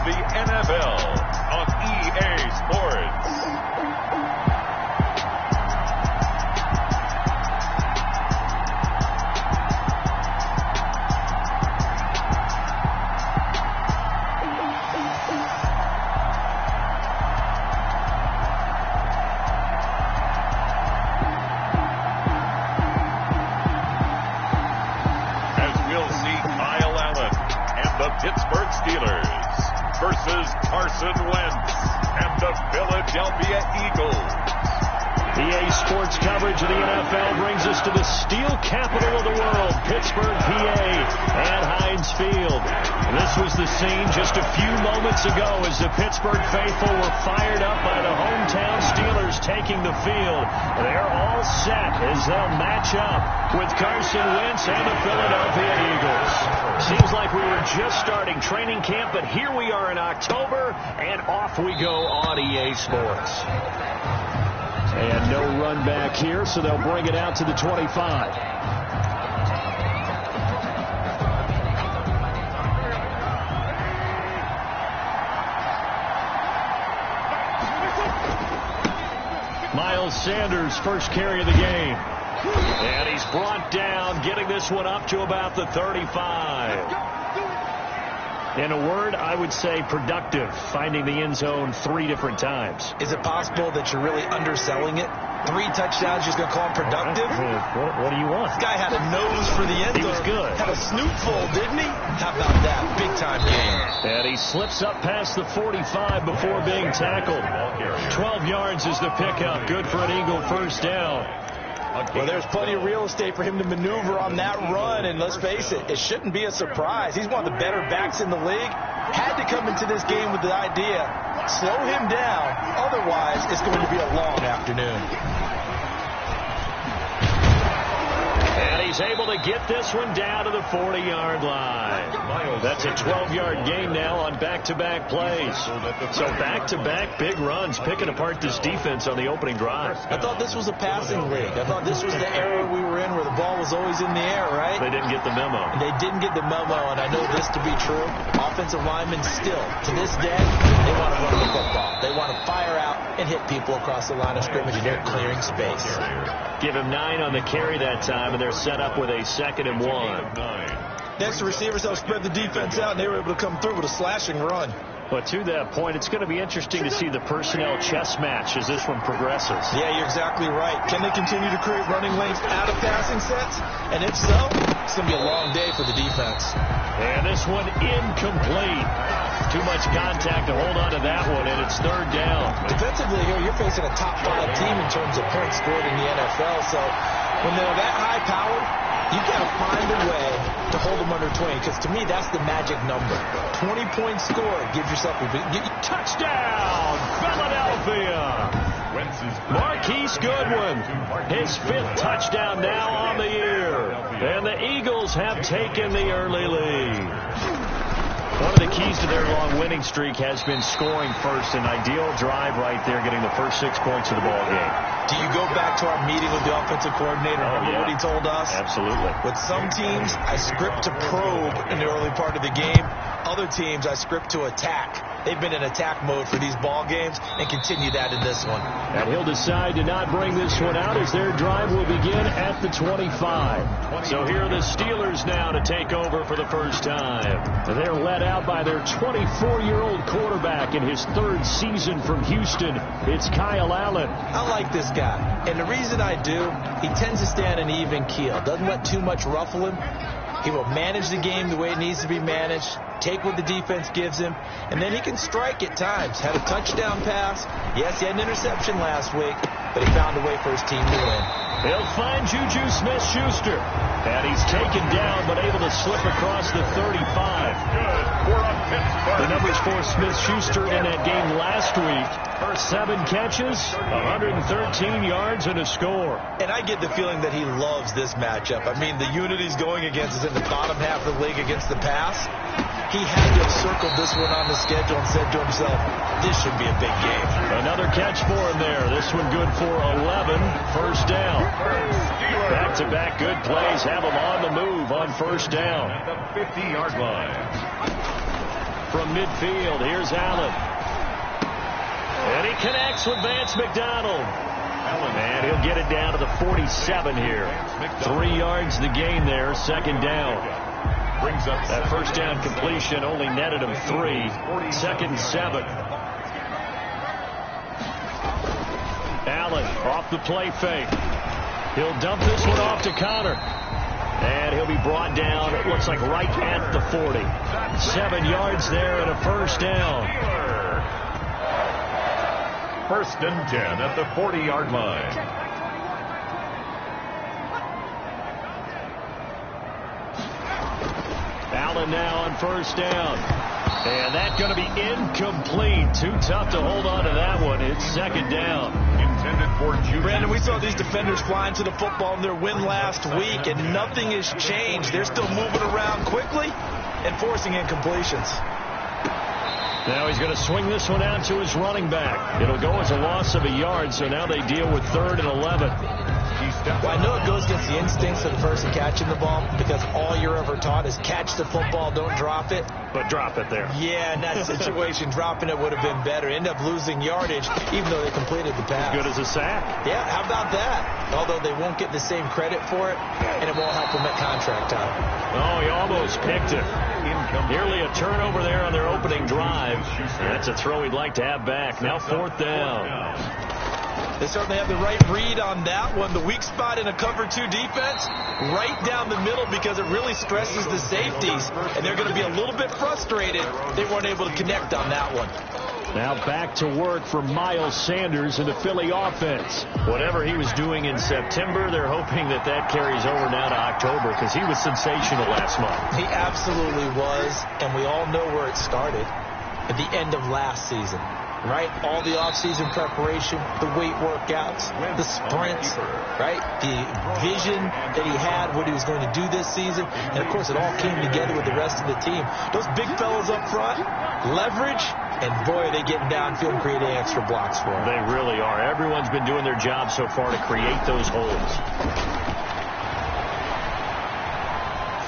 the NFL on EA Sports. Pittsburgh Steelers versus Carson Wentz and the Philadelphia Eagles. EA Sports coverage of the NFL brings us to the steel capital of the world, Pittsburgh, PA, at Heinz Field. This was the scene just a few moments ago as the Pittsburgh faithful were fired up by the hometown Steelers taking the field. They're all set as they'll match up with Carson Wentz and the Philadelphia Eagles. Seems like we were just starting training camp, but here we are in October, and off we go on EA Sports. And no run back here, so they'll bring it out to the 25. Miles Sanders, first carry of the game. And he's brought down, getting this one up to about the 35. In a word, I would say productive, finding the end zone 3 different times. Is it possible that you're really underselling it? 3 touchdowns, just going to call him productive? What do you want? This guy had a nose for the end zone. He was good. Had a snootful, didn't he? How about that? Big-time game. And he slips up past the 45 before being tackled. 12 yards is the pickup. Good for an Eagle first down. Well, there's plenty of real estate for him to maneuver on that run, and let's face it, it shouldn't be a surprise. He's one of the better backs in the league. Had to come into this game with the idea, slow him down, otherwise it's going to be a long afternoon. And he's able to get this one down to the 40-yard line. That's a 12-yard gain now on back-to-back plays. So back-to-back big runs, picking apart this defense on the opening drive. I thought this was a passing league. I thought this was the era we were in where the ball was always in the air, right? They didn't get the memo. And they didn't get the memo, and I know this to be true. Offensive linemen still, to this day, they want to run the football. They want to fire out and hit people across the line of scrimmage, and they're clearing space. Give him 9 on the carry that time, and they're set up with a 2nd and 1. Next, the receivers helped spread the defense out, and they were able to come through with a slashing run. But to that point, it's going to be interesting to see the personnel chess match as this one progresses. Yeah, you're exactly right. Can they continue to create running lanes out of passing sets? And if so, it's going to be a long day for the defense. And this one incomplete. Too much contact to hold on to that one, and it's 3rd down. Defensively here, you're facing a top 5 team in terms of points scored in the NFL. So when they're that high-powered, you've got to find a way to hold them under 20, because to me, that's the magic number. 20 points scored gives yourself a big... Touchdown, Philadelphia! Marquise Goodwin, his 5th touchdown now on the year. And the Eagles have taken the early lead. One of the keys to their long winning streak has been scoring first. An ideal drive right there, getting the first 6 points of the ball game. Do you go back to our meeting with the offensive coordinator? Remember what he told us? Absolutely. With some teams, I script to probe in the early part of the game. Other teams, I script to attack. They've been in attack mode for these ball games and continue that in this one. And he'll decide to not bring this one out as their drive will begin at the 25. So here are the Steelers now to take over for the first time. They're led out by their 24-year-old quarterback in his 3rd season from Houston. It's Kyle Allen. I like this guy. And the reason I do, he tends to stay on an even keel. Doesn't let too much ruffle him. He will manage the game the way it needs to be managed, take what the defense gives him, and then he can strike at times. Had a touchdown pass. Yes, he had an interception last week, but he found a way for his team to win. He'll find Juju Smith-Schuster. And he's taken down, but able to slip across the 35. The numbers for Smith-Schuster in that game last week. 7 catches, 113 yards, and a score. And I get the feeling that he loves this matchup. I mean, the unit he's going against is in the bottom half of the league against the pass. He had to have circled this one on the schedule and said to himself, this should be a big game. Another catch for him there. This one good for 11. First down. Back-to-back good plays have him on the move on first down. At the 50-yard line. from midfield. Here's Allen. And he connects with Vance McDonald. And he'll get it down to the 47 here. 3 yards the gain there, second down. That first down completion only netted him 3. Second and 7. Allen off the play fake. He'll dump this one off to Connor. And he'll be brought down, it looks like right at the 40. 7 yards there and a first down. First and 10 at the 40-yard line. Allen now on first down. And that's going to be incomplete. Too tough to hold on to that one. It's second down. Intended for Juju. Brandon, we saw these defenders flying to the football in their win last week, and nothing has changed. They're still moving around quickly and forcing incompletions. Now he's going to swing this one out to his running back. It'll go as a loss of a yard, so now they deal with 3rd and 11. Well, I know it goes against the instincts of the person catching the ball because all you're ever taught is catch the football, don't drop it. But drop it there. Yeah, in that situation, dropping it would have been better. End up losing yardage, even though they completed the pass. Good as a sack. Yeah, how about that? Although they won't get the same credit for it, and it won't help them at contract time. Oh, he almost picked it. Nearly a turnover there on their opening drive. That's a throw he'd like to have back. Now 4th down. They certainly have the right read on that one. The weak spot in a cover 2 defense, right down the middle because it really stresses the safeties. And they're going to be a little bit frustrated they weren't able to connect on that one. Now back to work for Miles Sanders in the Philly offense. Whatever he was doing in September, they're hoping that that carries over now to October because he was sensational last month. He absolutely was, and we all know where it started at the end of last season. Right? All the off-season preparation, the weight workouts, the sprints, right? The vision that he had, what he was going to do this season. And, of course, it all came together with the rest of the team. Those big fellas up front, leverage, and, boy, are they getting downfield and creating extra blocks for him. They really are. Everyone's been doing their job so far to create those holes.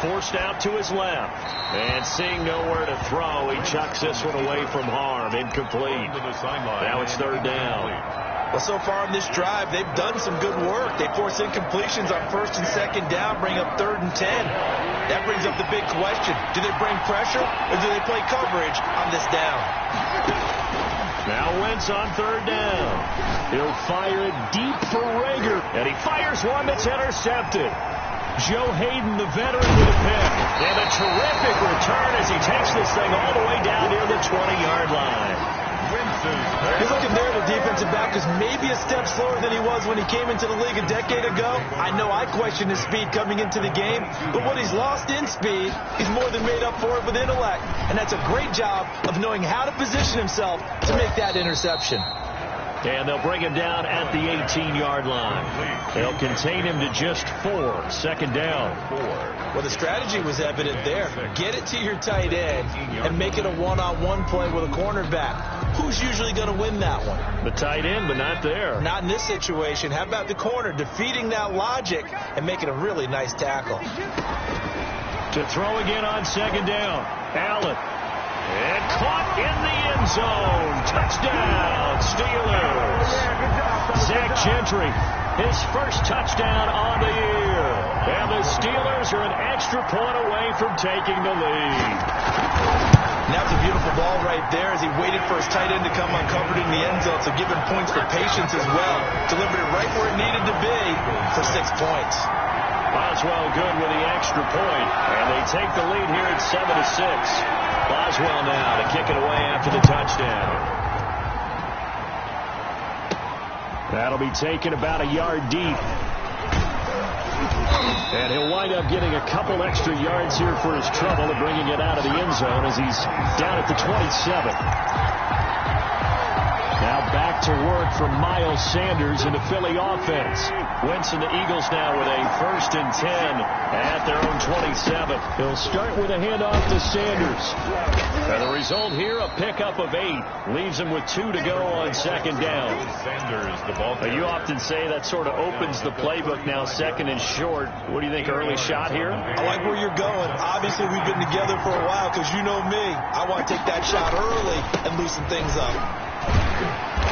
Forced out to his left. And seeing nowhere to throw, he chucks this one away from harm. Incomplete. Now it's 3rd down. Well, so far on this drive, they've done some good work. They force incompletions on 1st and 2nd down, bring up 3rd and 10. That brings up the big question. Do they bring pressure or do they play coverage on this down? Now Wentz on 3rd down. He'll fire it deep for Rager. And he fires one that's intercepted. Joe Hayden, the veteran, with a pick. And a terrific return as he takes this thing all the way down near the 20-yard line. He's looking there, the defensive back is maybe a step slower than he was when he came into the league a decade ago. I know I questioned his speed coming into the game, but what he's lost in speed, he's more than made up for it with intellect. And that's a great job of knowing how to position himself to make that interception. And they'll bring him down at the 18-yard line. They'll contain him to just 4. Second down. Well, the strategy was evident there. Get it to your tight end and make it a one-on-one play with a cornerback. Who's usually going to win that one? The tight end, but not there. Not in this situation. How about the corner defeating that logic and making a really nice tackle? To throw again on 2nd down. Allen. And caught in the end zone. Touchdown, Steelers. Zach Gentry, his first touchdown on the year. And the Steelers are an extra point away from taking the lead. And that's a beautiful ball right there as he waited for his tight end to come uncovered in the end zone. So give him points for patience as well. Delivered it right where it needed to be for 6 points. Boswell good with the extra point. And they take the lead here at 7-6. Boswell now to kick it away after the touchdown. That'll be taken about a yard deep. And he'll wind up getting a couple extra yards here for his trouble and bringing it out of the end zone as he's down at the 27. Now back back to work from Miles Sanders in the Philly offense. Wentz and the Eagles now with a 1st and 10 at their own 27. He'll start with a handoff to Sanders. And the result here, a pickup of 8. Leaves him with 2 to go on 2nd down. Sanders, the ball. You often say that sort of opens the playbook now, 2nd and short. What do you think, early shot here? I like where you're going. Obviously, we've been together for a while because you know me. I want to take that shot early and loosen things up.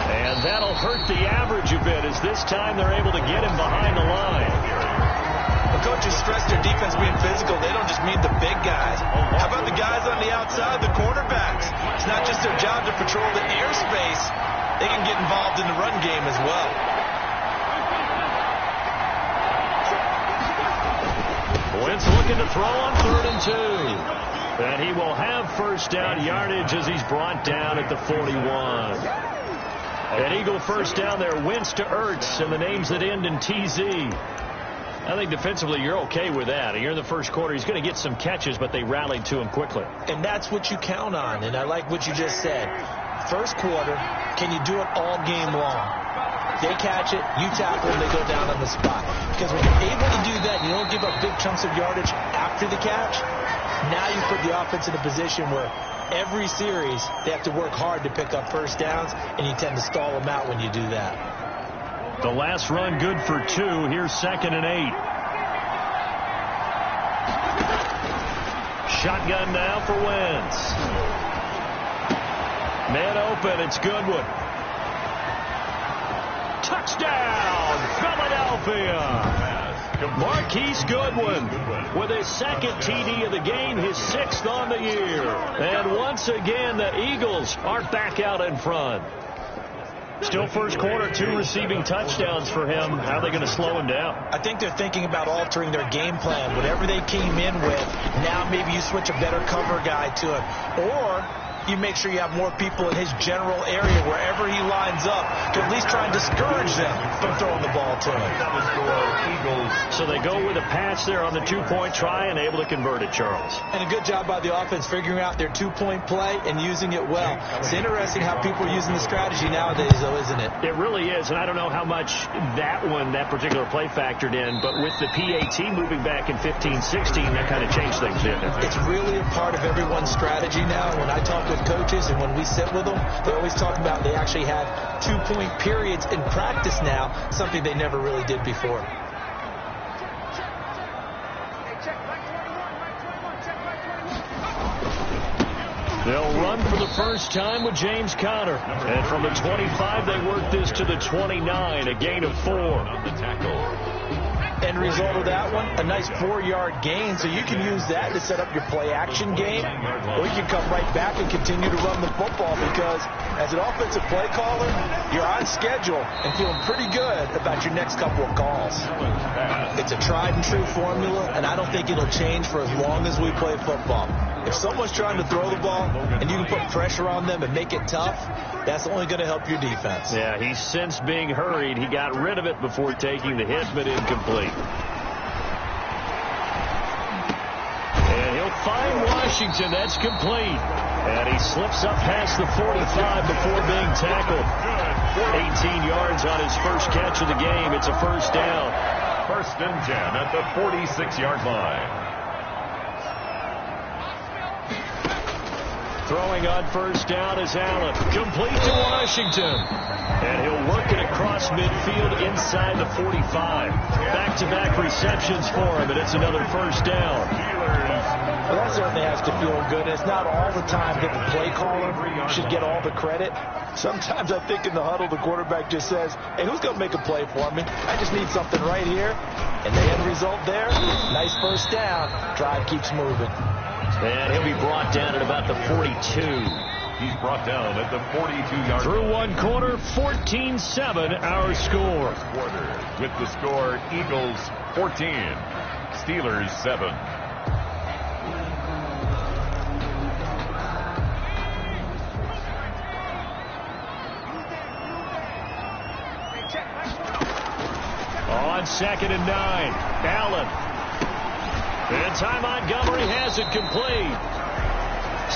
And that'll hurt the average a bit as this time they're able to get him behind the line. The coaches stress their defense being physical. They don't just mean the big guys. How about the guys on the outside, the cornerbacks? It's not just their job to patrol the airspace. They can get involved in the run game as well. Wentz looking to throw on 3rd and 2. And he will have 1st down yardage as he's brought down at the 41. An Eagle 1st down there. Wentz to Ertz, and the names that end in TZ. I think defensively you're okay with that. Here in the 1st quarter, he's going to get some catches, but they rallied to him quickly. And that's what you count on, and I like what you just said. 1st quarter, can you do it all game long? They catch it, you tackle them, they go down on the spot. Because when you're able to do that, you don't give up big chunks of yardage after the catch. Now you put the offense in a position where every series they have to work hard to pick up 1st downs, and you tend to stall them out when you do that. The last run good for 2. Here's 2nd and 8. Shotgun now for Wentz. Man open, it's Goodwin. Touchdown, Philadelphia! Marquise Goodwin with his 2nd TD of the game, his 6th on the year. And once again, the Eagles are back out in front. Still 1st quarter, 2 receiving touchdowns for him. How are they going to slow him down? I think they're thinking about altering their game plan. Whatever they came in with, now maybe you switch a better cover guy to it. Or you make sure you have more people in his general area wherever he lines up to at least try and discourage them from throwing the ball to him. So they go with a pass there on the 2-point try and able to convert it, Charles. And a good job by the offense figuring out their 2-point play and using it well. It's interesting how people are using the strategy nowadays, though, isn't it? It really is, and I don't know how much that particular play factored in, but with the PAT moving back in 15-16, that kind of changed things, didn't it? It's really a part of everyone's strategy now. When I talk with coaches and when we sit with them, they always talk about they actually have 2-point periods in practice now, something they never really did before. They'll run for the 1st time with James Conner. And from the 25, they work this to the 29, a gain of 4. On the tackle. End result of that one, a nice 4-yard gain, so you can use that to set up your play-action game, or you can come right back and continue to run the football because as an offensive play caller, you're on schedule and feeling pretty good about your next couple of calls. It's a tried-and-true formula, and I don't think it'll change for as long as we play football. If someone's trying to throw the ball and you can put pressure on them and make it tough, that's only going to help your defense. Yeah, he's since being hurried. He got rid of it before taking the hit, but incomplete. And he'll find Washington. That's complete. And he slips up past the 45 before being tackled. 18 yards on his 1st catch of the game. It's a 1st down. 1st and 10 at the 46-yard line. Throwing on 1st down is Allen. Complete to Washington. And he'll work it across midfield inside the 45. Back-to-back receptions for him, and it's another 1st down. Well, that certainly has to feel good. It's not all the time that the play caller should get all the credit. Sometimes I think in the huddle, the quarterback just says, hey, who's going to make a play for me? I just need something right here. And the end result there, nice 1st down. Drive keeps moving. And he'll be brought down at about the 42. He's brought down at the 42-yard. Through 1 quarter, 14-7 our score. With the score, Eagles 14, Steelers 7. On 2nd and 9, Allen. And Ty Montgomery has it complete.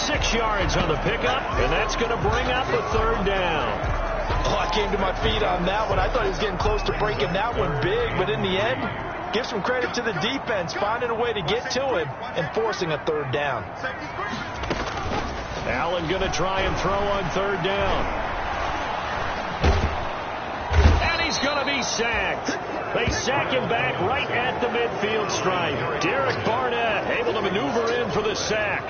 6 yards on the pickup, and that's going to bring up a 3rd down. Oh, I came to my feet on that one. I thought he was getting close to breaking that one big, but in the end, give some credit to the defense, finding a way to get to him and forcing a third down. Allen going to try and throw on third down. And he's going to be sacked. They sack him back right at the midfield stripe. Derek Barnett able to maneuver in for the sack.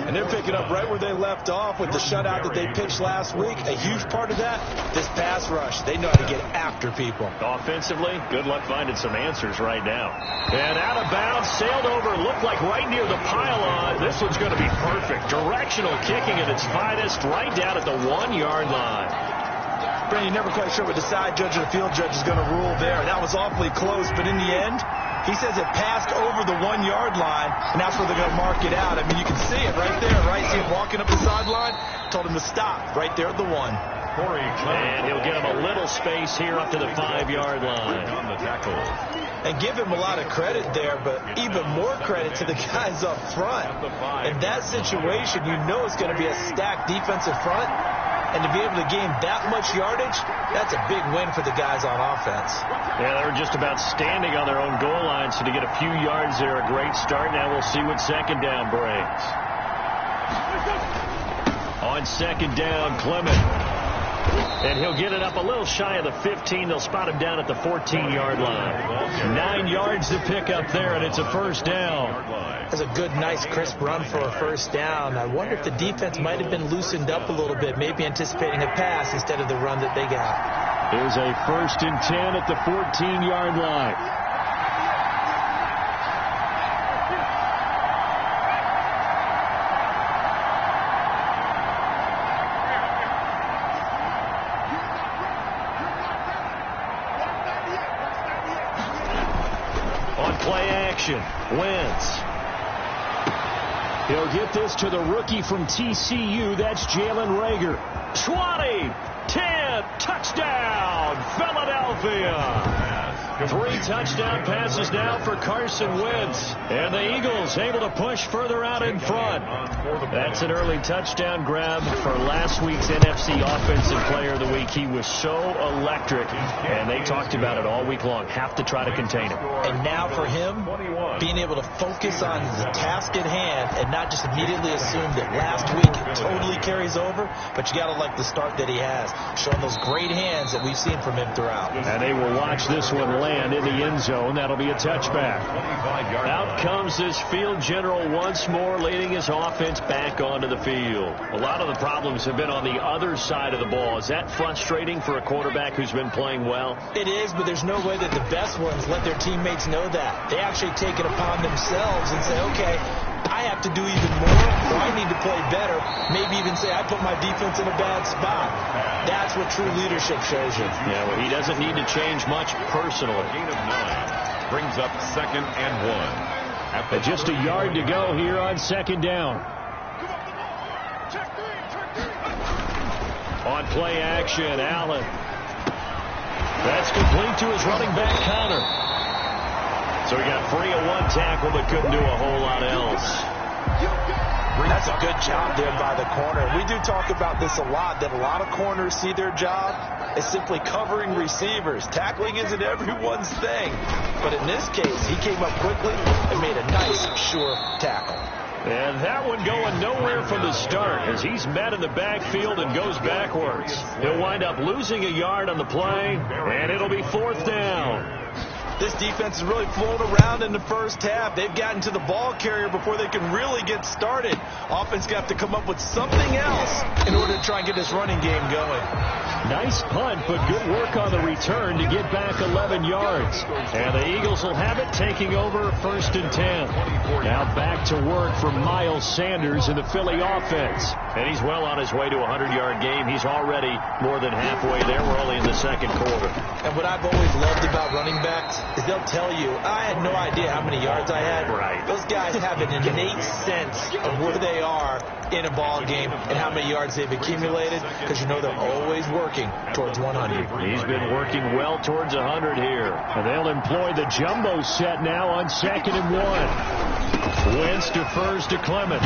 And they're picking up right where they left off with the shutout that they pitched last week. A huge part of that, this pass rush. They know how to get after people. Offensively, good luck finding some answers right now. And out of bounds, sailed over, looked like right near the pylon. This one's going to be perfect. Directional kicking at its finest, right down at the 1-yard line. Brandon, you're never quite sure what the side judge or the field judge is going to rule there. That was awfully close, but in the end, he says it passed over the 1-yard line, and that's where they're going to mark it out. I mean, you can see it right there, right? See him walking up the sideline? Told him to stop right there at the 1. And he'll give him a little space here up to the 5-yard line. On the tackle. And give him a lot of credit there, but even more credit to the guys up front. In that situation, you know it's going to be a stacked defensive front. And to be able to gain that much yardage, that's a big win for the guys on offense. Yeah, they were just about standing on their own goal line, so to get a few yards there, a great start. Now we'll see what second down brings. On second down, Clement. And he'll get it up a little shy of the 15. They'll spot him down at the 14-yard line. 9 yards to pick up there, and it's a first down. That's a good, nice, crisp run for a first down. I wonder if the defense might have been loosened up a little bit, maybe anticipating a pass instead of the run that they got. Here's a 1st and 10 at the 14-yard line. On play action, Wentz. He'll get this to the rookie from TCU. That's Jalen Reagor. 20, 10, touchdown, Philadelphia. 3 touchdown passes now for Carson Wentz. And the Eagles able to push further out in front. That's an early touchdown grab for last week's NFC Offensive Player of the Week. He was so electric, and they talked about it all week long. Have to try to contain him. And now for him, being able to focus on the task at hand and not just immediately assume that last week it totally carries over, but you got to like the start that he has, showing those great hands that we've seen from him throughout. And they will watch this one land in the end zone. That'll be a touchback. Out comes this field general once more, leading his offense back onto the field. A lot of the problems have been on the other side of the ball. Is that frustrating for a quarterback who's been playing well? It is, but there's no way that the best ones let their teammates know that. They actually take it upon themselves and say, okay, I have to do even more, or I need to play better. Maybe even say I put my defense in a bad spot. That's what true leadership shows you. Yeah, well, he doesn't need to change much personally. Gain of 9 brings up 2nd and 1. Just a yard to go here on second down. On play action, Allen. That's complete to his running back, Connor. So he got free of 1 tackle, but couldn't do a whole lot else. That's a good job there by the corner. We do talk about this a lot, that a lot of corners see their job as simply covering receivers. Tackling isn't everyone's thing. But in this case, he came up quickly and made a nice, sure tackle. And that one going nowhere from the start as he's met in the backfield and goes backwards. He'll wind up losing a yard on the play, and it'll be 4th down. This defense is really flown around in the first half. They've gotten to the ball carrier before they can really get started. Offense got to come up with something else in order to try and get this running game going. Nice punt, but good work on the return to get back 11 yards. And the Eagles will have it, taking over 1st and 10. Now back to work for Miles Sanders in the Philly offense. And he's well on his way to a 100-yard game. He's already more than halfway there. We're only in the second quarter. And what I've always loved about running backs is they'll tell you, I had no idea how many yards I had. Right. Those guys have an innate sense of where they are in a ball game and how many yards they've accumulated, because you know they're always working towards 100. He's been working well towards 100 here. And they'll employ the jumbo set now on 2nd and 1. Wentz defers to Clement.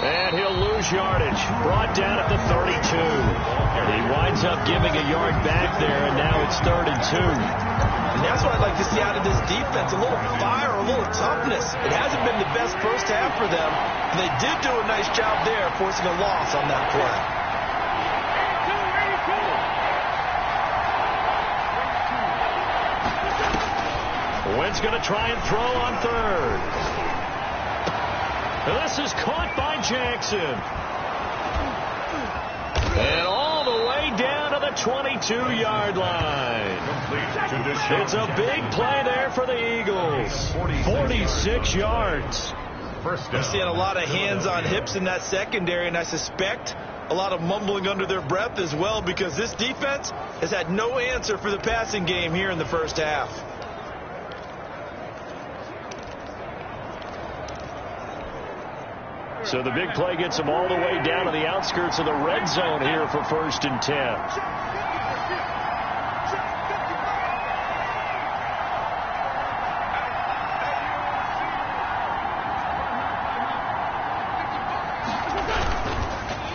And he'll lose lose yardage. Brought down at the 32. He winds up giving a yard back there, and now it's 3rd and 2. And that's what I'd like to see out of this defense, a little fire, a little toughness. It hasn't been the best first half for them, and they did do a nice job there forcing a loss on that play. Wynn's going to try and throw on 3rd. This is caught by Jackson. And all the way down to the 22-yard line. It's a big play there for the Eagles. 46 yards. I'm seeing a lot of hands on hips in that secondary, and I suspect a lot of mumbling under their breath as well, because this defense has had no answer for the passing game here in the first half. So the big play gets them all the way down to the outskirts of the red zone here for 1st and 10.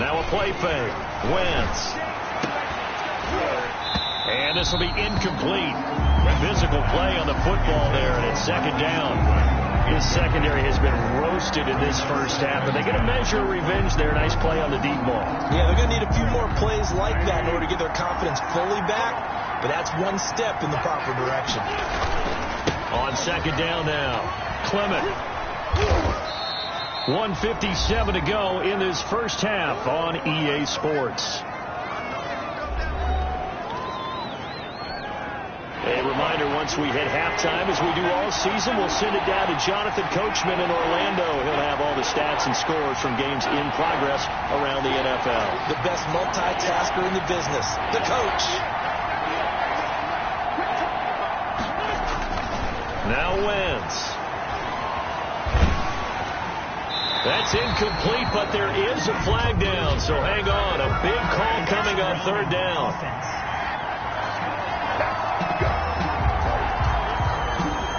Now a play fake. Wentz. And this will be incomplete. Physical play on the football there, and it's 2nd down. His secondary has been roasted in this first half, but they're going to measure revenge there. Nice play on the deep ball. Yeah, they're going to need a few more plays like that in order to get their confidence fully back, but that's one step in the proper direction. On 2nd down now, Clement. 1:57 to go in this first half on EA Sports. A reminder, once we hit halftime, as we do all season, we'll send it down to Jonathan Coachman in Orlando. He'll have all the stats and scores from games in progress around the NFL. The best multitasker in the business, the coach. Now Wentz. That's incomplete, but there is a flag down, so hang on. A big call coming on 3rd down.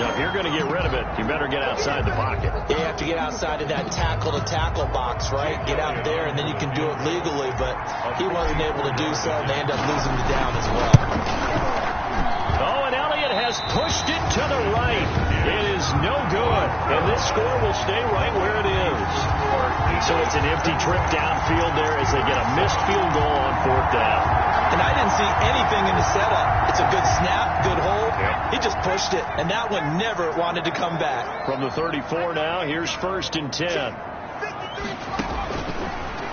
Now, if you're going to get rid of it, you better get outside the pocket. You have to get outside of that tackle-to-tackle box, right? Get out there, and then you can do it legally, but he wasn't able to do so, and they end up losing the down as well. Oh, and Elliott has pushed it to the right. It is no good, and this score will stay right where it is. So it's an empty trip downfield there as they get a missed field goal on 4th down. And I didn't see anything in the setup. It's a good snap, good hold. He just pushed it, and that one never wanted to come back. From the 34 now, here's 1st and 10.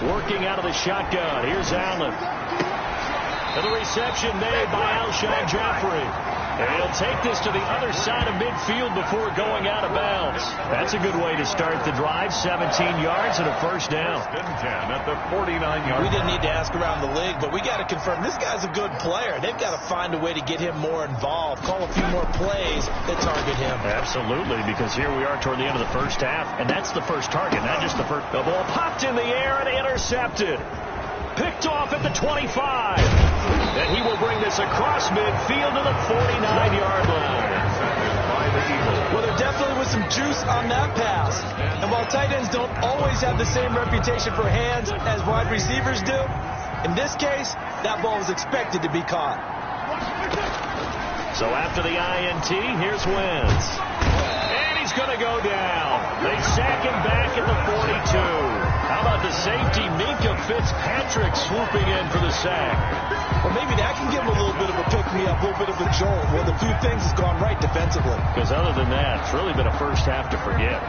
Working out of the shotgun. Here's Allen. And the reception made by Alshon Jeffrey. And he'll take this to the other side of midfield before going out of bounds. That's a good way to start the drive. 17 yards and a 1st down. 1st and 10 at the 49-yard. We didn't need to ask around the league, but we got to confirm this guy's a good player. They've got to find a way to get him more involved, call a few more plays that target him. Absolutely, because here we are toward the end of the first half, and that's the first target, not just the first. The ball popped in the air and intercepted. Picked off at the 25. And he will bring this across midfield to the 49-yard line. Well, there definitely was some juice on that pass. And while tight ends don't always have the same reputation for hands as wide receivers do, in this case, that ball was expected to be caught. So after the INT, here's Wentz. And he's going to go down. They sack him back at the 42. How about the safety, Minka Fitzpatrick, swooping in for the sack? Well, maybe that can give him a little bit of a pick-me-up, a little bit of a jolt. Well, the few things has gone right defensively. Because other than that, it's really been a first half to forget.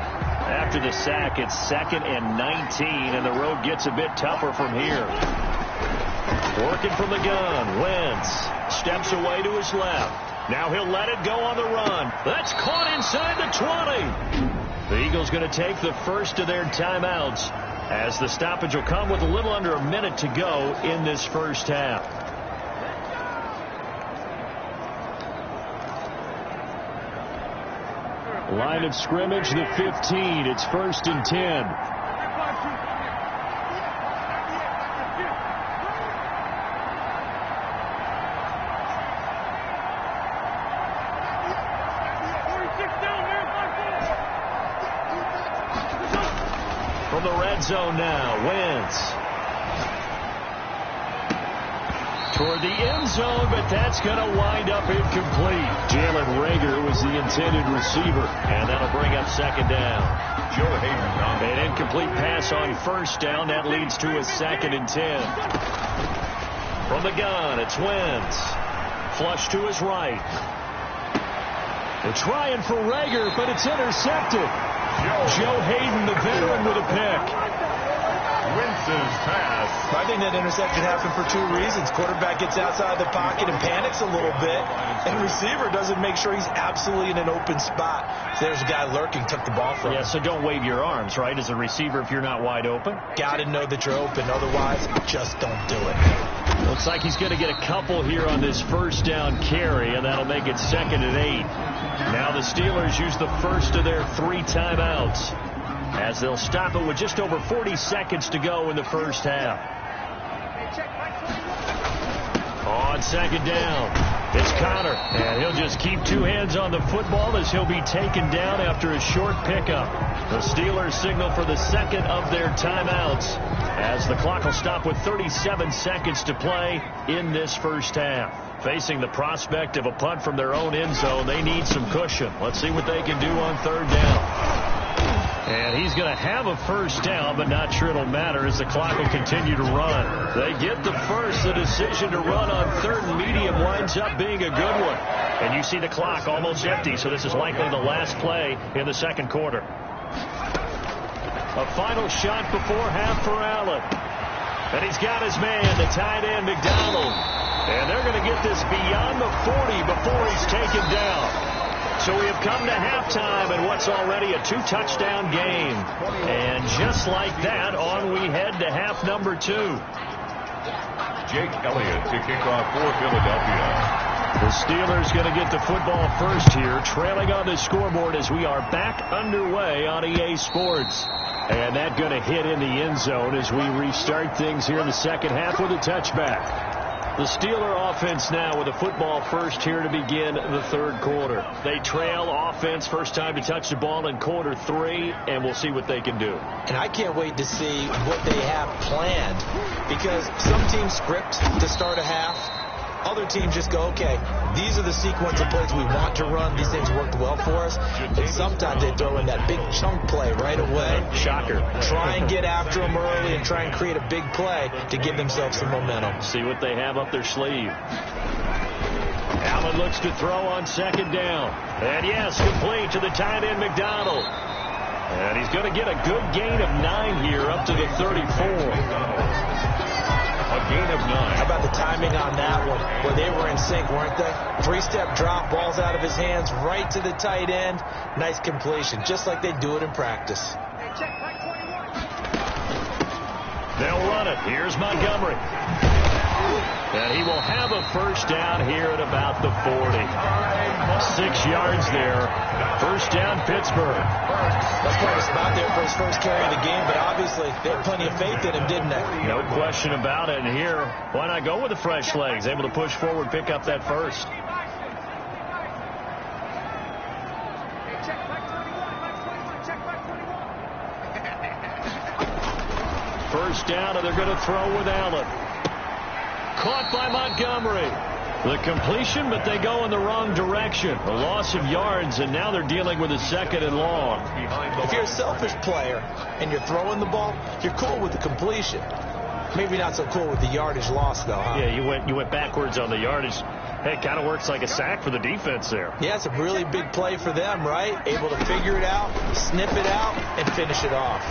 After the sack, it's 2nd and 19, and the road gets a bit tougher from here. Working from the gun, Wentz steps away to his left. Now he'll let it go on the run. That's caught inside the 20. The Eagles going to take the first of their timeouts, as the stoppage will come with a little under a minute to go in this first half. Line of scrimmage, the 15. It's 1st and 10. From the red red zone now. Wentz toward the end zone, but that's going to wind up incomplete. Jalen Reagor was the intended receiver, and that'll bring up second down. Joe Hayden. An incomplete pass on first down. That leads to a 2nd and 10. From the gun, it's Wentz. Flush to his right. They're trying for Reagor, but it's intercepted. Joe Hayden, the veteran, with a pick. Wentz's pass. I think that interception happened for 2 reasons. Quarterback gets outside the pocket and panics a little bit, and receiver doesn't make sure he's absolutely in an open spot. So there's a guy lurking, took the ball from him. Yeah, so don't wave your arms, right, as a receiver if you're not wide open. Got to know that you're open. Otherwise, just don't do it. Looks like he's going to get a couple here on this first down carry, and that'll make it 2nd and 8. Now the Steelers use the first of their 3 timeouts, as they'll stop it with just over 40 seconds to go in the first half. On second down, it's Connor, and he'll just keep 2 hands on the football as he'll be taken down after a short pickup. The Steelers signal for the 2nd of their timeouts, as the clock will stop with 37 seconds to play in this first half. Facing the prospect of a punt from their own end zone, they need some cushion. Let's see what they can do on 3rd down. And he's going to have a first down, but not sure it'll matter as the clock will continue to run. They get the first. The decision to run on 3rd and medium winds up being a good one. And you see the clock almost empty, so this is likely the last play in the 2nd quarter. A final shot before half for Allen. And he's got his man, the tight end, McDonald. And they're going to get this beyond the 40 before he's taken down. So we have come to halftime in what's already a 2-touchdown game. And just like that, on we head to half number 2. Jake Elliott to kick off for Philadelphia. The Steelers going to get the football first here, trailing on the scoreboard as we are back underway on EA Sports. And that going to hit in the end zone as we restart things here in the second half with a touchback. The Steeler offense now with the football first here to begin the 3rd quarter. They trail offense, first time to touch the ball in quarter 3, and we'll see what they can do. And I can't wait to see what they have planned, because some teams script to start a half. Other teams just go, okay, these are the sequence of plays we want to run. These things worked well for us. But sometimes they throw in that big chunk play right away. Shocker. Try and get after them early and try and create a big play to give themselves some momentum. See what they have up their sleeve. Allen looks to throw on 2nd down. And yes, complete to the tight end, McDonald. And he's going to get a good gain of 9 here up to the 34. A gain of 9. How about the timing on that one? Where they were in sync, weren't they? 3-step drop, balls out of his hands, right to the tight end. Nice completion, just like they do it in practice. They'll run it. Here's Montgomery. And he will have a first down here at about the 40. 6 yards there. First down, Pittsburgh. That's quite a spot there for his first carry of the game, but obviously they had plenty of faith in him, didn't they? No question about it. And here, why not go with the fresh legs? Able to push forward, pick up that first. First down, and they're going to throw with Allen. Caught by Montgomery. The completion, but they go in the wrong direction. A loss of yards, and now they're dealing with a 2nd and long. If you're a selfish player and you're throwing the ball, you're cool with the completion. Maybe not so cool with the yardage loss, though, huh? Yeah, you went backwards on the yardage. Hey, it kind of works like a sack for the defense there. Yeah, it's a really big play for them, right? Able to figure it out, snip it out, and finish it off.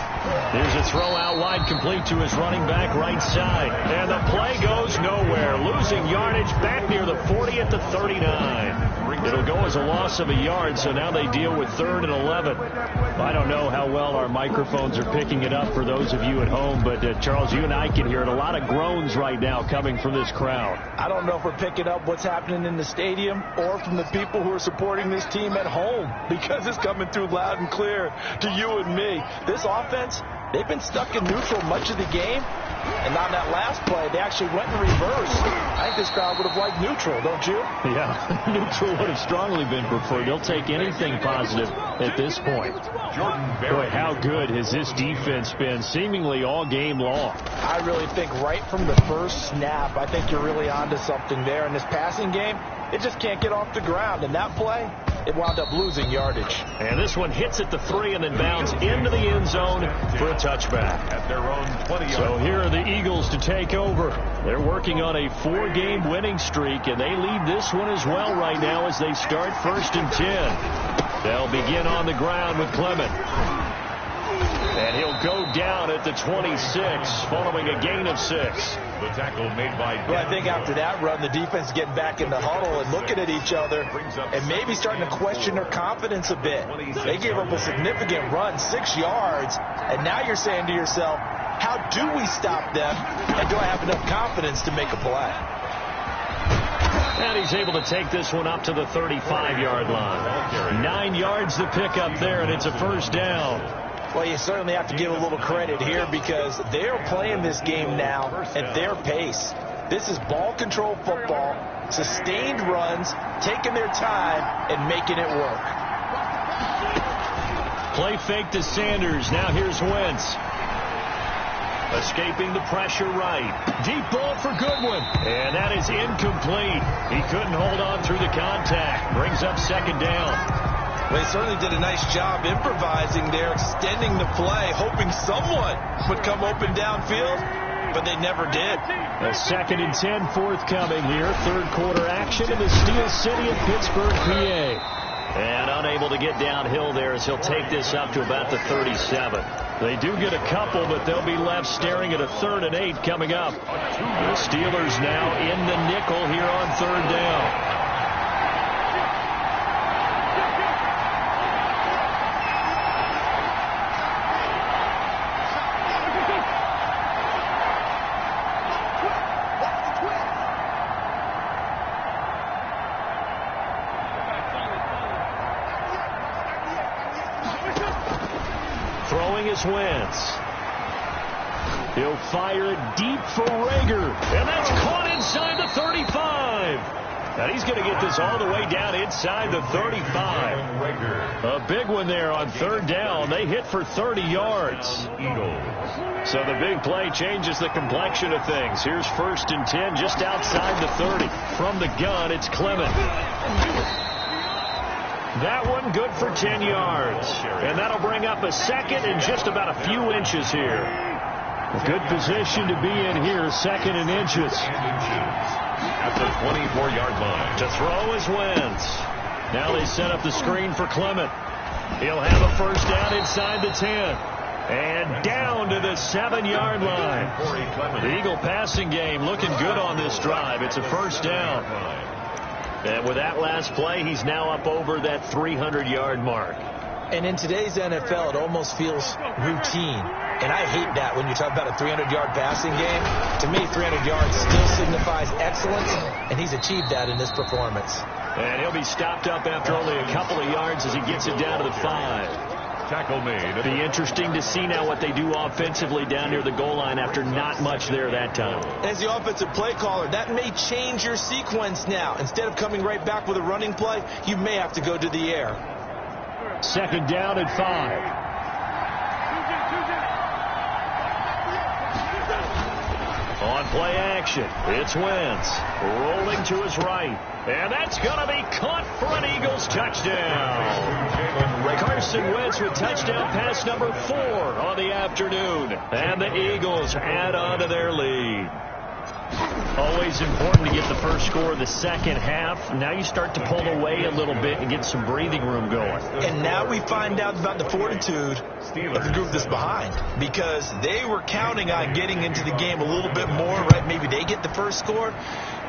There's a throw out wide, complete to his running back right side. And the play goes nowhere. Losing yardage back near the 40 at the 39. It'll go as a loss of a yard, so now they deal with 3rd and 11. I don't know how well our microphones are picking it up for those of you at home, but Charles, you and I can hear it. A lot of groans right now coming from this crowd. I don't know if we're picking up what's happening in the stadium or from the people who are supporting this team at home, because it's coming through loud and clear to you and me. This offense, they've been stuck in neutral much of the game. And on that last play, they actually went in reverse. I think this crowd would have liked neutral, don't you? Yeah, neutral would have strongly been preferred. They'll take anything positive at this point. Boy, how good has this defense been seemingly all game long? I really think right from the first snap, I think you're really onto something there. In this passing game, it just can't get off the ground. And that play, it wound up losing yardage. And this one hits at the 3 and then bounds into the end zone for a touchback. At their own 20-yard So here are the Eagles to take over. They're working on a 4-game winning streak, and they lead this one as well right now as they start 1st and 10. They'll begin on the ground with Clement. And he'll go down at the 26, following a gain of 6. The tackle made by Well, I think after that run, the defense getting back in the huddle and looking at each other and maybe starting to question their confidence a bit. They gave up a significant run, 6 yards, and now you're saying to yourself, how do we stop them, and do I have enough confidence to make a play? And he's able to take this one up to the 35-yard line. 9 yards to pick up there, and it's a 1st down. Well, you certainly have to give a little credit here because they're playing this game now at their pace. This is ball control football, sustained runs, taking their time, and making it work. Play fake to Sanders. Now here's Wentz. Escaping the pressure right. Deep ball for Goodwin. And that is incomplete. He couldn't hold on through the contact. Brings up 2nd down. They certainly did a nice job improvising there, extending the play, hoping someone would come open downfield, but they never did. A 2nd and 10 forthcoming here. 3rd quarter action in the Steel City of Pittsburgh, PA. And unable to get downhill there as he'll take this up to about the 37. They do get a couple, but they'll be left staring at a 3rd and 8 coming up. The Steelers now in the nickel here on 3rd down. Throwing is Wentz. He'll fire it deep for Rager. And that's caught inside the 35. And he's going to get this all the way down inside the 35. A big one there on 3rd down. They hit for 30 yards. So the big play changes the complexion of things. Here's 1st and 10 just outside the 30. From the gun, it's Clement. That one good for 10 yards. And that'll bring up a 2nd and just about a few inches here. A good position to be in here, 2nd and inches. At the 24-yard line. To throw is Wentz. Now they set up the screen for Clement. He'll have a 1st down inside the 10. And down to the 7-yard line. The Eagle passing game looking good on this drive. It's a 1st down. And with that last play, he's now up over that 300-yard mark. And in today's NFL, it almost feels routine. And I hate that when you talk about a 300-yard passing game. To me, 300 yards still signifies excellence, and he's achieved that in this performance. And he'll be stopped up after only a couple of yards as he gets it down to the 5. Tackle made. It'll be interesting to see now what they do offensively down near the goal line after not much there that time. As the offensive play caller, that may say your sequence now. Instead of coming right back with a running play, you may have to go to the air. 2nd down and 5. On play action, it's Wentz rolling to his right. And that's going to be caught for an Eagles touchdown. Carson Wentz with touchdown pass number 4 on the afternoon. And the Eagles add on to their lead. Always important to get the first score of the second half. Now you start to pull away a little bit and get some breathing room going. And now we find out about the fortitude of the group that's behind, because they were counting on getting into the game a little bit more, right? Maybe they get the first score.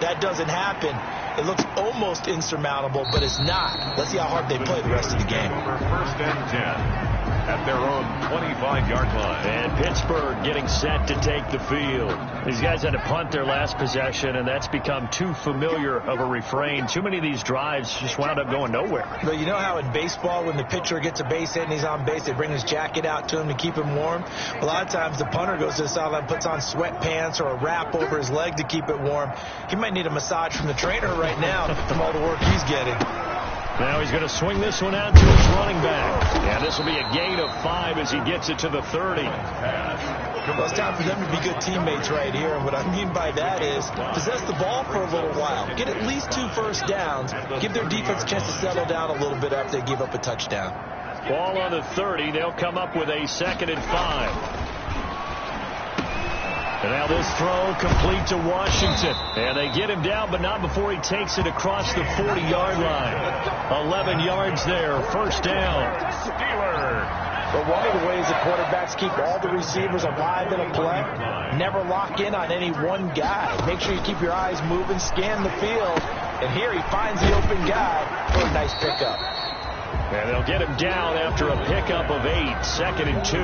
That doesn't happen. It looks almost insurmountable, but it's not. Let's see how hard they play the rest of the game. For 1st and 10. at their own 25-yard line. And Pittsburgh getting set to take the field. These guys had to punt their last possession, and that's become too familiar of a refrain. Too many of these drives just wound up going nowhere. But you know how in baseball, when the pitcher gets a base hit and he's on base, they bring his jacket out to him to keep him warm? A lot of times the punter goes to the sideline, puts on sweatpants or a wrap over his leg to keep it warm. He might need a massage from the trainer right now from all the work he's getting. Now he's going to swing this one out to his running back. And this will be a gain of 5 as he gets it to the 30. Well, it's time for them to be good teammates right here. And what I mean by that is possess the ball for a little while. Get at least 2 first downs. Give their defense a chance to settle down a little bit after they give up a touchdown. Ball on the 30. They'll come up with a 2nd and 5. And now this throw complete to Washington. And they get him down, but not before he takes it across the 40-yard line. 11 yards there. First down. Steelers. But one of the ways that quarterbacks keep all the receivers alive in a play, never lock in on any one guy. Make sure you keep your eyes moving, scan the field. And here he finds the open guy for a nice pickup. And they'll get him down after a pickup of 8. 2nd and 2.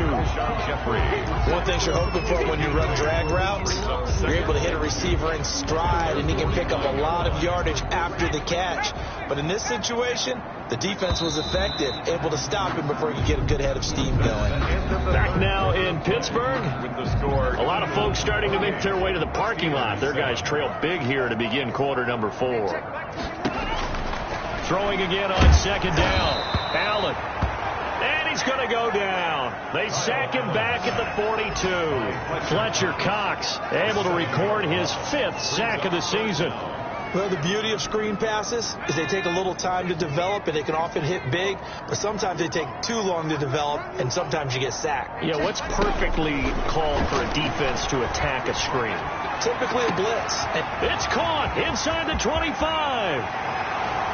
One thing you're hoping for when you run drag routes, you're able to hit a receiver in stride, and he can pick up a lot of yardage after the catch. But in this situation, the defense was effective, able to stop him before he could get a good head of steam going. Back now in Pittsburgh. A lot of folks starting to make their way to the parking lot. Their guys trail big here to begin quarter number 4. Throwing again on 2nd down. Allen. And he's going to go down. They sack him back at the 42. Fletcher Cox able to record his 5th sack of the season. Well, the beauty of screen passes is they take a little time to develop, and they can often hit big, but sometimes they take too long to develop, and sometimes you get sacked. Yeah, what's perfectly called for a defense to attack a screen? Typically a blitz. It's caught inside the 25.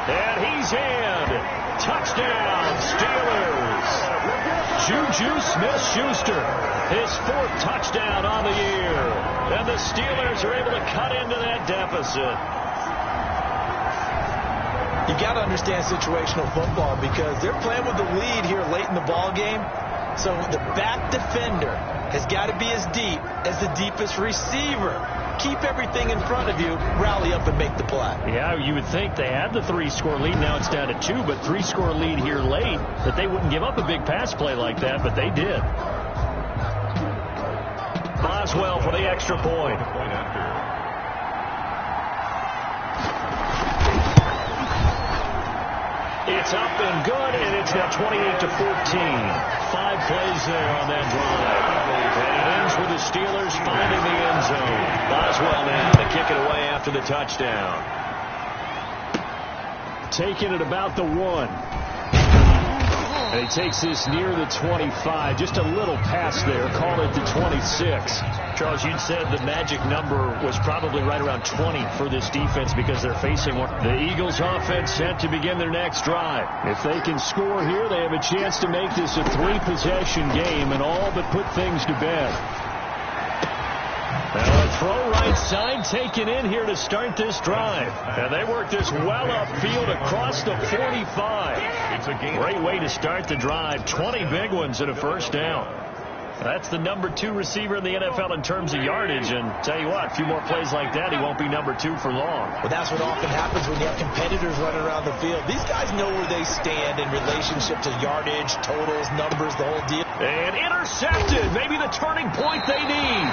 And he's in. Touchdown, Steelers. Juju Smith-Schuster, his 4th touchdown on the year. And the Steelers are able to cut into that deficit. You got to understand situational football because they're playing with the lead here late in the ball game. So the back defender has got to be as deep as the deepest receiver. Keep everything in front of you, rally up and make the play. Yeah, you would think they had the 3-score lead. Now it's down to 2, but 3-score lead here late, that they wouldn't give up a big pass play like that, but they did. Boswell for the extra point. It's up and good, and it's now 28-14. 5 plays there on that drive. And it ends with the Steelers finding the end zone. Boswell now to kick it away after the touchdown. Taking it about the 1. And he takes this near the 25. Just a little pass there. Call it the 26. Charles, you'd said the magic number was probably right around 20 for this defense because they're facing one. The Eagles offense set to begin their next drive. If they can score here, they have a chance to make this a 3-possession game and all but put things to bed. Now a throw right side taken in here to start this drive. And they work this well upfield across the 45. It's a game. Great way to start the drive. 20 big ones and a first down. That's the number 2 receiver in the NFL in terms of yardage. And tell you what, a few more plays like that, he won't be number 2 for long. Well, that's what often happens when you have competitors running around the field. These guys know where they stand in relationship to yardage, totals, numbers, the whole deal. And intercepted. Maybe the turning point they need.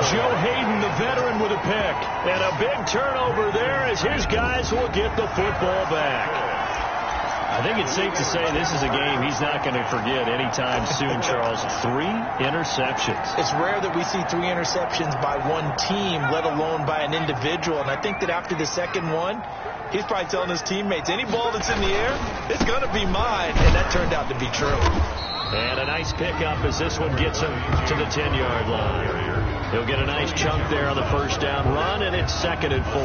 Joe Hayden, the veteran, with a pick. And a big turnover there as his guys will get the football back. I think it's safe to say this is a game he's not going to forget anytime soon, Charles. 3 interceptions. It's rare that we see 3 interceptions by one team, let alone by an individual. And I think that after the second one, he's probably telling his teammates, any ball that's in the air, it's going to be mine. And that turned out to be true. And a nice pickup as this one gets him to the 10-yard line. He'll get a nice chunk there on the first down run, and it's 2nd and 4.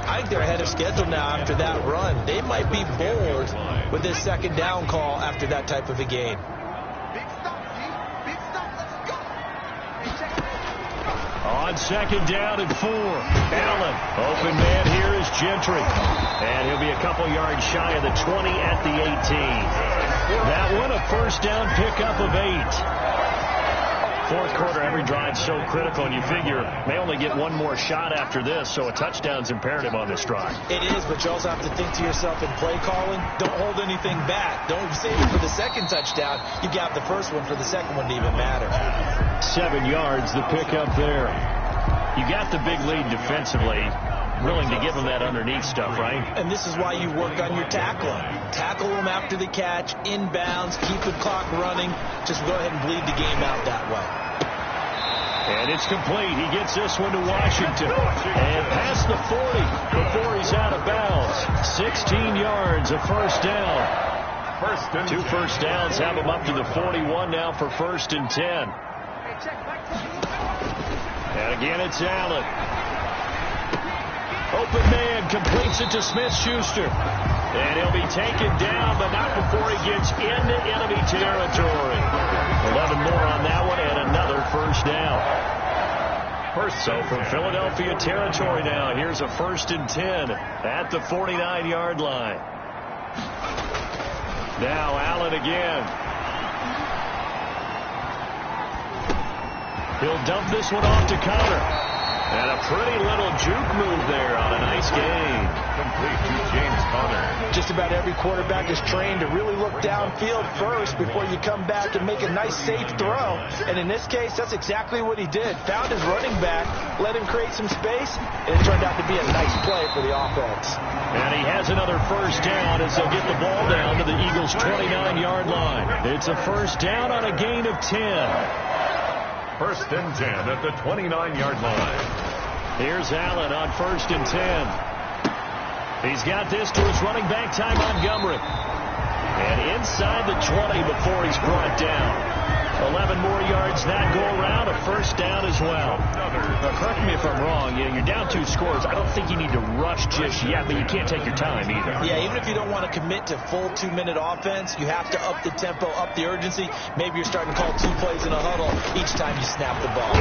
I think they're ahead of schedule now after that run. They might be bold with this second down call after that type of a game. On 2nd down and 4. Allen. Open man here is Gentry. And he'll be a couple yards shy of the 20 at the 18. That one a first down pickup of 8. Fourth quarter, every drive so critical, and you figure may only get one more shot after this, so a touchdown's imperative on this drive. It is, but you also have to think to yourself in play calling, don't hold anything back. Don't save it for the second touchdown. You got the first one for the second one to even matter. 7 yards, the pickup there. You got the big lead defensively. Willing to give them that underneath stuff, right? And this is why you work on your tackling. Tackle them after the catch, inbounds, keep the clock running. Just go ahead and bleed the game out that way. And it's complete. He gets this one to Washington. And past the 40 before he's out of bounds. 16 yards, a first down. 2 first downs have him up to the 41 now for 1st and 10. And again, it's Allen. Open man completes it to Smith-Schuster. And he'll be taken down, but not before he gets into enemy territory. 11 more on that one, and another first down. So from Philadelphia territory now, here's a 1st and 10 at the 49-yard line. Now Allen again. He'll dump this one off to Connor. And a pretty little juke move there on a nice game. Complete to James Conner. Just about every quarterback is trained to really look downfield first before you come back and make a nice safe throw. And in this case, that's exactly what he did. Found his running back, let him create some space, and it turned out to be a nice play for the offense. And he has another first down as they'll get the ball down to the Eagles' 29-yard line. It's a first down on a gain of 10. 1st and 10 at the 29-yard line. Here's Allen on 1st and 10. He's got this to his running back, Ty Montgomery. And inside the 20 before he's brought down. 11 more yards that go around, a first down as well. Now, correct me if I'm wrong. You're down 2 scores. I don't think you need to rush just yet, but you can't take your time either. Yeah, even if you don't want to commit to full 2-minute offense, you have to up the tempo, up the urgency. Maybe you're starting to call 2 plays in a huddle each time you snap the ball.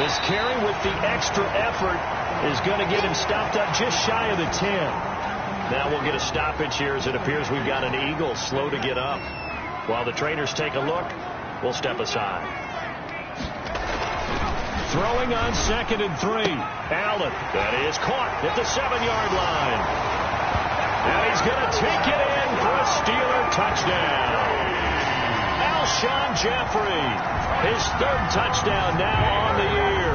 This carry with the extra effort is going to get him stopped up just shy of the 10. Now we'll get a stoppage here as it appears we've got an Eagle slow to get up. While the trainers take a look, we'll step aside. Throwing on 2nd and 3. Allen, that is caught at the 7-yard line. And he's going to take it in for a Steeler touchdown. Alshon Jeffrey, his 3rd touchdown now on the year.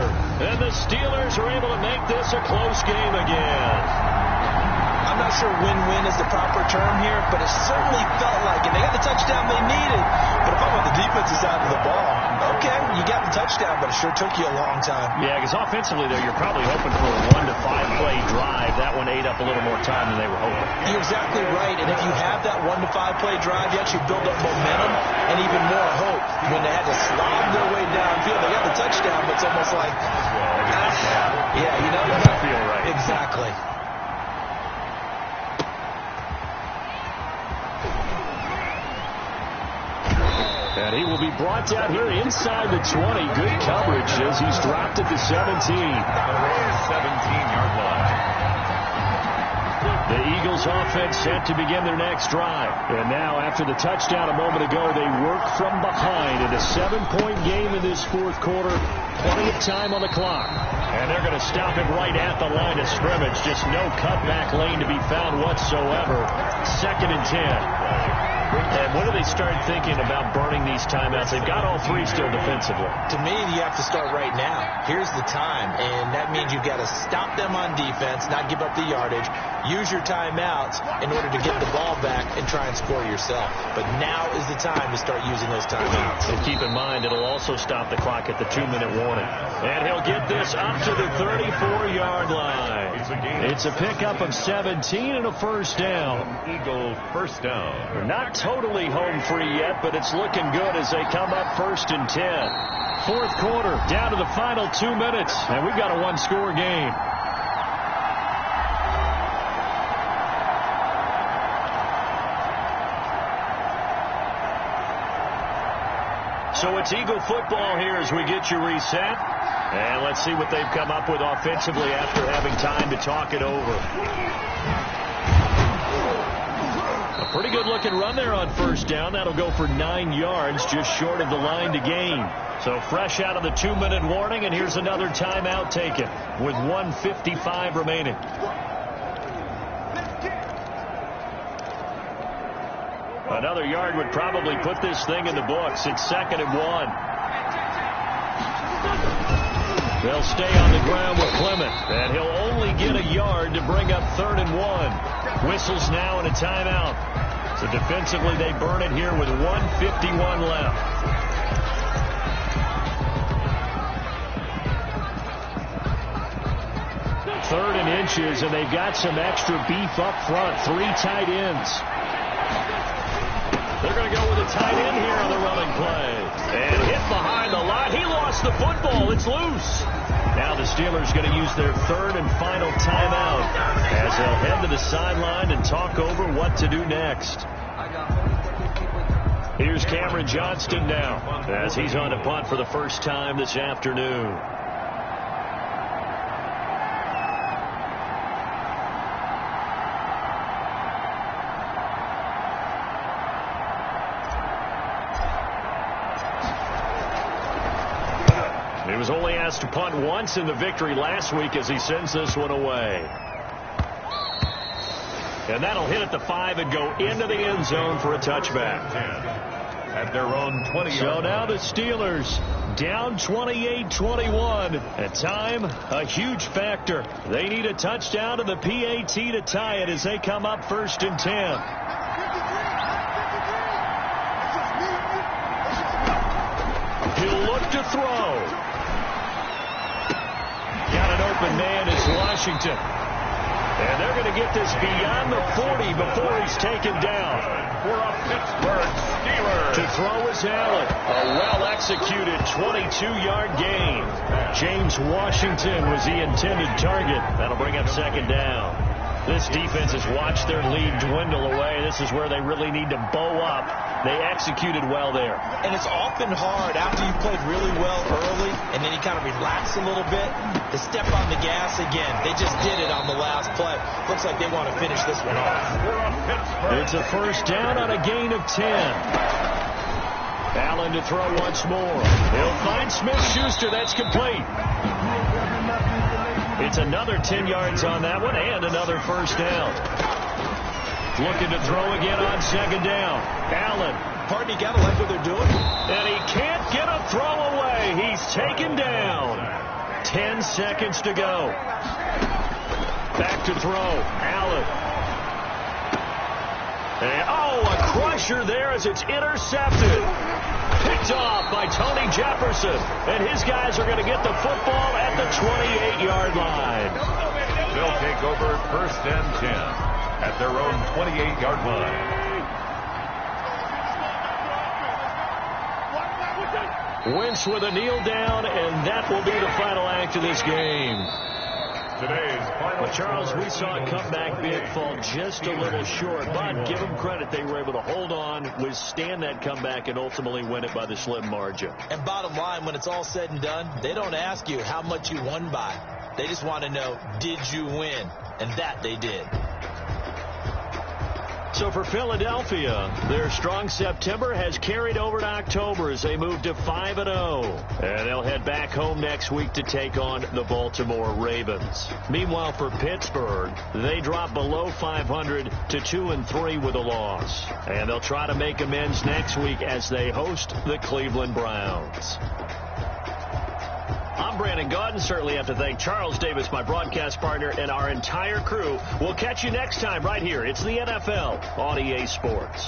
And the Steelers are able to make this a close game again. I'm not sure win-win is the proper term here, but it certainly felt like it. They got the touchdown they needed, but if I'm on the defensive side of the ball, okay, you got the touchdown, but it sure took you a long time. Yeah, because offensively, though, you're probably hoping for a 1 to 5 play drive. That one ate up a little more time than they were hoping. You're exactly right, and if you have that 1 to 5 play drive, you actually build up momentum and even more hope. When they had to slob their way downfield, they got the touchdown, but it's almost like, yeah, you know, it doesn't feel right. Exactly. And he will be brought down here inside the 20. Good coverage as he's dropped at the 17. 17-yard line. The Eagles offense set to begin their next drive. And now after the touchdown a moment ago, they work from behind in a 7-point game in this 4th quarter. Plenty of time on the clock. And they're going to stop him right at the line of scrimmage. Just no cutback lane to be found whatsoever. 2nd and 10. And when do they start thinking about burning these timeouts? They've got all 3 still defensively. To me, you have to start right now. Here's the time, and that means you've got to stop them on defense, not give up the yardage, use your timeouts in order to get the ball back and try and score yourself. But now is the time to start using those timeouts. And keep in mind, it'll also stop the clock at the 2-minute warning. And he'll get this up to the 34-yard line. It's a pickup of 17 and a first down. Eagle first down. They're not totally home free yet, but it's looking good as they come up 1st and 10. 4th quarter, down to the final 2 minutes, and we've got a 1-score game. So it's Eagle football here as we get you reset. And let's see what they've come up with offensively after having time to talk it over. A Pretty good looking run there on first down. That'll go for 9 yards, just short of the line to gain. So fresh out of the 2-minute warning, and here's another timeout taken with 1:55 remaining. Another yard would probably put this thing in the books. It's 2nd and 1. They'll stay on the ground with Clement, and he'll only get a yard to bring up 3rd and 1. Whistles now and a timeout. So defensively, they burn it here with 1:51 left. Third and inches, and they've got some extra beef up front. 3 tight ends. They're going to go with a tight end here on the running play. And hit behind the line. He lost the football. It's loose. Now the Steelers going to use their 3rd and final timeout as they'll head to the sideline and talk over what to do next. Here's Cameron Johnston now as he's on to punt for the first time this afternoon. He was only asked to punt once in the victory last week as he sends this one away. And that'll hit at the 5 and go into the end zone for a touchback. At their own 20. So now the Steelers down 28-21. At time, a huge factor. They need a touchdown and the PAT to tie it as they come up 1st and 10. He'll look to throw. Got an open man is Washington. And they're going to get this beyond the 40 before he's taken down. For a Pittsburgh Steelers. To throw is Allen. A well-executed 22-yard gain. James Washington was the intended target. That'll bring up 2nd down. This defense has watched their lead dwindle away. This is where they really need to bow up. They executed well there. And it's often hard after you played really well early and then you kind of relax a little bit to step on the gas again. They just did it on the last play. Looks like they want to finish this one off. It's a 1st down on a gain of 10. Allen to throw once more. He'll find Smith-Schuster. That's complete. It's another 10 yards on that one and another 1st down. Looking to throw again on 2nd down. Allen. Pardon, you got to like what they're doing. And he can't get a throw away. He's taken down. 10 seconds to go. Back to throw. Allen. And, a crusher there as it's intercepted. Picked off by Tony Jefferson. And his guys are going to get the football at the 28-yard line. They'll take over 1st and 10 at their own 28-yard line. Wentz with a kneel down, and that will be the final act of this game. Well, Charles, we saw a comeback bid fall just a little short, but give them credit. They were able to hold on, withstand that comeback, and ultimately win it by the slim margin. And bottom line, when it's all said and done, they don't ask you how much you won by. They just want to know, did you win? And that they did. So for Philadelphia, their strong September has carried over to October as they move to 5-0. And they'll head back home next week to take on the Baltimore Ravens. Meanwhile, for Pittsburgh, they drop below 500 to 2-3 with a loss. And they'll try to make amends next week as they host the Cleveland Browns. I'm Brandon Gaudin. Certainly have to thank Charles Davis, my broadcast partner, and our entire crew. We'll catch you next time right here. It's the NFL on EA Sports.